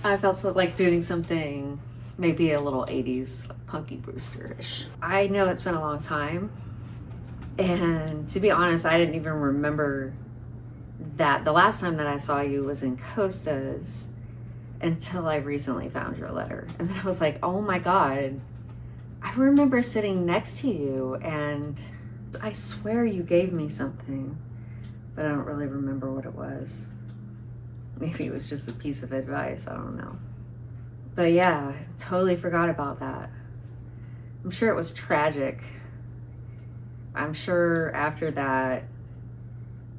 I felt so like doing something maybe a little 80s Punky Brewster-ish. I know it's been a long time, and to be honest, I didn't even remember that the last time that I saw you was in Costa's until I recently found your letter. And then I was like, oh my God, I remember sitting next to you, and I swear you gave me something, but I don't really remember what it was. Maybe it was just a piece of advice, I don't know. But yeah, I totally forgot about that. I'm sure it was tragic. I'm sure after that,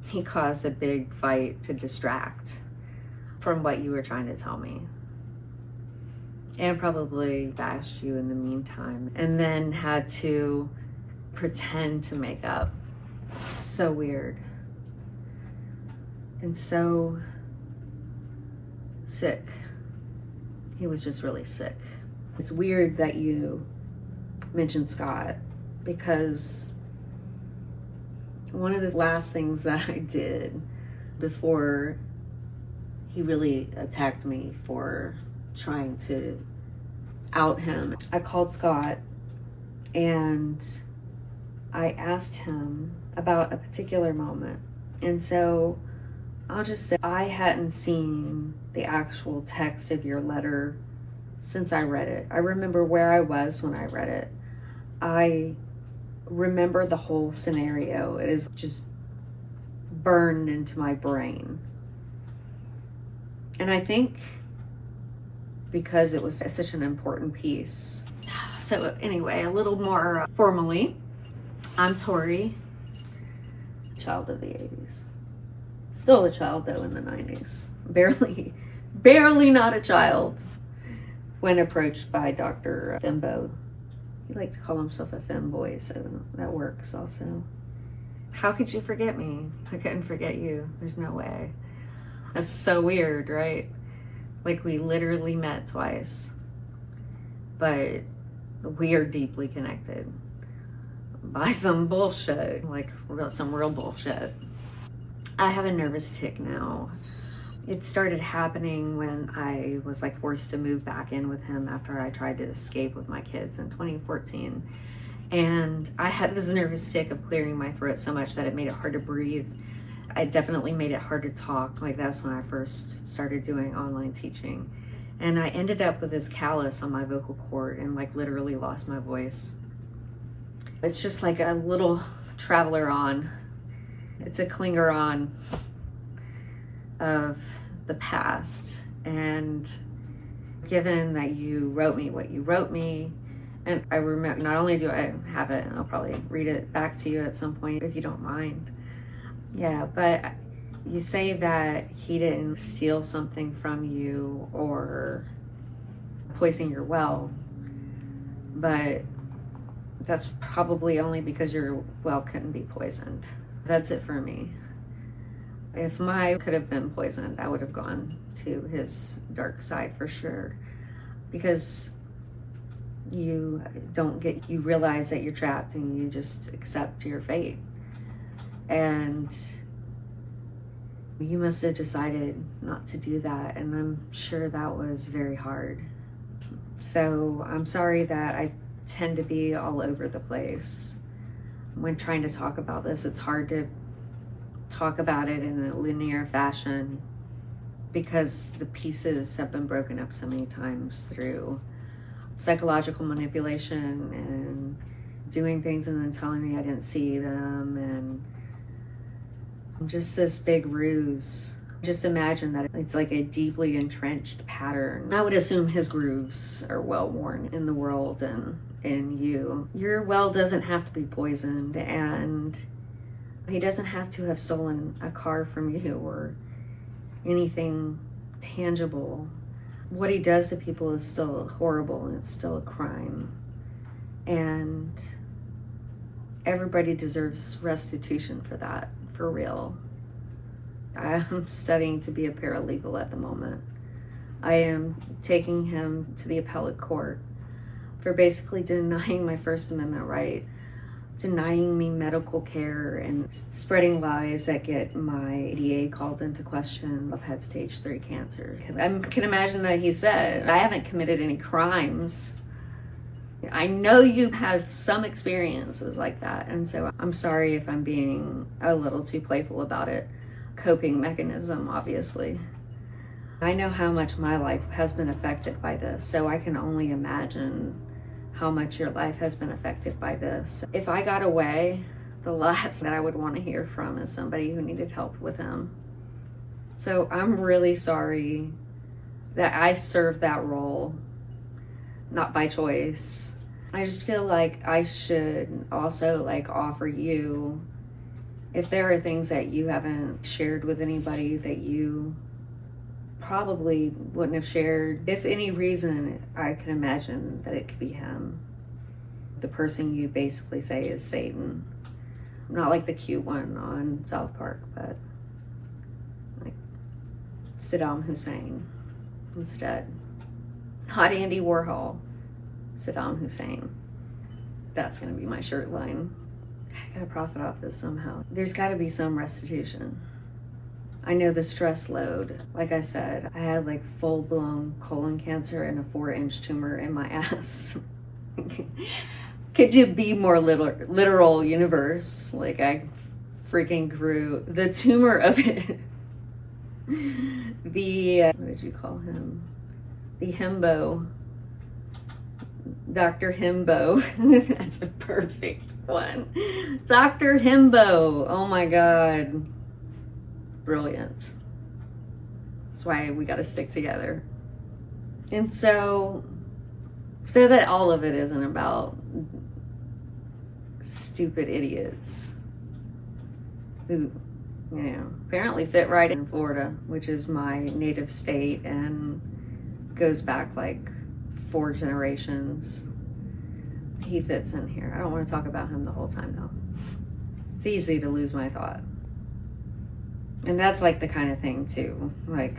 he caused a big fight to distract from what you were trying to tell me. And probably bashed you in the meantime, and then had to pretend to make up. So weird. And so sick. He was just really sick. It's weird that you mentioned Scott, because one of the last things that I did before he really attacked me for trying to out him, I called Scott and I asked him about a particular moment. And so I'll just say I hadn't seen the actual text of your letter since I read it. I remember where I was when I read it. I remember the whole scenario. It is just burned into my brain. And I think because it was such an important piece. So anyway, a little more formally, I'm Tori, child of the 80s. Still a child though in the 90s. Barely not a child when approached by Dr. Fembo. He liked to call himself a femboy, so that works also. How could you forget me? I couldn't forget you. There's no way. That's so weird, right? Like we literally met twice, but we are deeply connected by some bullshit, like some real bullshit. I have a nervous tick now. It started happening when I was like forced to move back in with him after I tried to escape with my kids in 2014. And I had this nervous tick of clearing my throat so much that it made it hard to breathe. It definitely made it hard to talk. Like that's when I first started doing online teaching. And I ended up with this callus on my vocal cord and like literally lost my voice. It's just like a little traveler on. It's a clinger on of the past. And given that you wrote me what you wrote me, and I remember, not only do I have it, and I'll probably read it back to you at some point if you don't mind. Yeah, but you say that he didn't steal something from you or poison your well, but that's probably only because your well couldn't be poisoned. That's it for me. If my could have been poisoned, I would have gone to his dark side for sure, because you realize that you're trapped and you just accept your fate. And you must have decided not to do that, and I'm sure that was very hard. So I'm sorry that I tend to be all over the place when trying to talk about this. It's hard to talk about it in a linear fashion because the pieces have been broken up so many times through psychological manipulation and doing things and then telling me I didn't see them, and just this big ruse. Just imagine that it's like a deeply entrenched pattern. I would assume his grooves are well worn in the world and in you. Your well doesn't have to be poisoned, and he doesn't have to have stolen a car from you or anything tangible. What he does to people is still horrible, and it's still a crime. And everybody deserves restitution for that, for real. I'm studying to be a paralegal at the moment. I am taking him to the appellate court for basically denying my First Amendment right denying me medical care and spreading lies that get my ADA called into question. I've had stage 3 cancer. I can imagine that he said, I haven't committed any crimes. I know you have some experiences like that. And so I'm sorry if I'm being a little too playful about it. Coping mechanism, obviously. I know how much my life has been affected by this, so I can only imagine how much your life has been affected by this. If I got away, the last that I would want to hear from is somebody who needed help with him. So I'm really sorry that I served that role, not by choice. I just feel like I should also like offer you, if there are things that you haven't shared with anybody that you probably wouldn't have shared, if any reason, I can imagine that it could be him. The person you basically say is Satan. Not like the cute one on South Park, but like Saddam Hussein instead. Not Andy Warhol, Saddam Hussein. That's gonna be my shirt line. I gotta profit off this somehow. There's gotta be some restitution. I know the stress load. Like I said, I had like full-blown colon cancer and a 4-inch tumor in my ass. Could you be more literal, universe? Like I freaking grew the tumor of it. What did you call him? The himbo. Dr. Himbo. That's a perfect one. Dr. Himbo. Oh my God. Brilliant. That's why we got to stick together. And so that all of it isn't about stupid idiots who, you know, apparently fit right in Florida, which is my native state and goes back like 4 generations. He fits in here. I don't want to talk about him the whole time though. It's easy to lose my thought. And that's like the kind of thing too. Like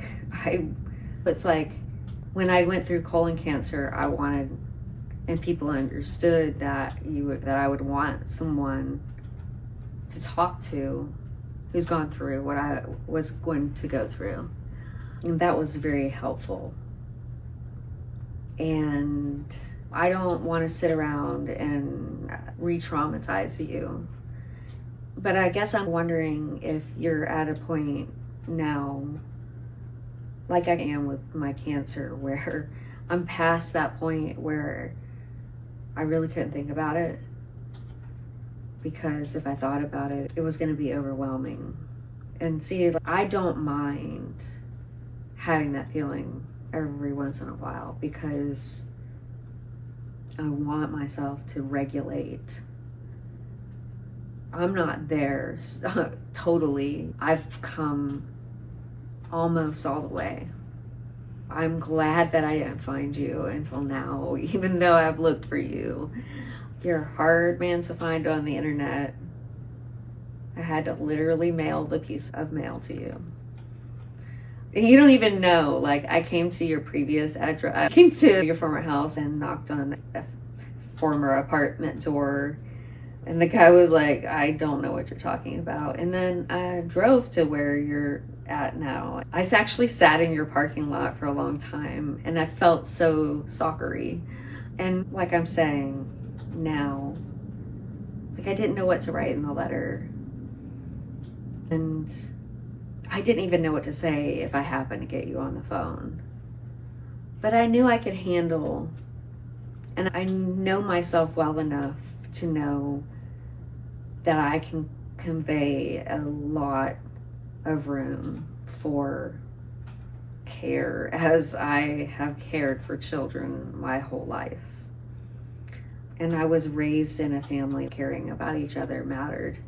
it's like when I went through colon cancer, I wanted, and people understood that I would want someone to talk to who's gone through what I was going to go through. And that was very helpful. And I don't want to sit around and re-traumatize you. But I guess I'm wondering if you're at a point now, like I am with my cancer, where I'm past that point where I really couldn't think about it. Because if I thought about it, it was going to be overwhelming. And see, I don't mind having that feeling every once in a while because I want myself to regulate. I'm not there totally. I've come almost all the way. I'm glad that I didn't find you until now, even though I've looked for you. You're a hard man to find on the internet. I had to literally mail the piece of mail to you. And you don't even know, like I came to your previous address, I came to your former house and knocked on a former apartment door. And the guy was like, I don't know what you're talking about. And then I drove to where you're at now. I actually sat in your parking lot for a long time and I felt so stalkery. And like I'm saying now, like I didn't know what to write in the letter. And I didn't even know what to say if I happened to get you on the phone. But I knew I could handle, and I know myself well enough to know that I can convey a lot of room for care, as I have cared for children my whole life. And I was raised in a family caring about each other mattered.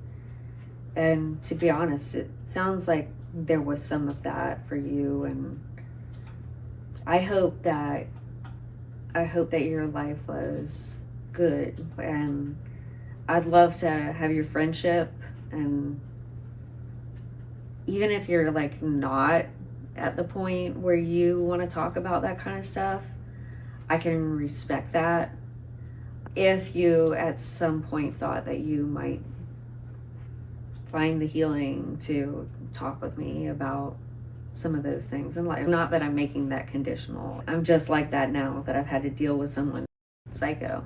And to be honest, it sounds like there was some of that for you. And I hope that your life was good. And I'd love to have your friendship, and even if you're like not at the point where you want to talk about that kind of stuff, I can respect that. If you at some point thought that you might find the healing to talk with me about some of those things in life, not that I'm making that conditional. I'm just like that now that I've had to deal with someone psycho.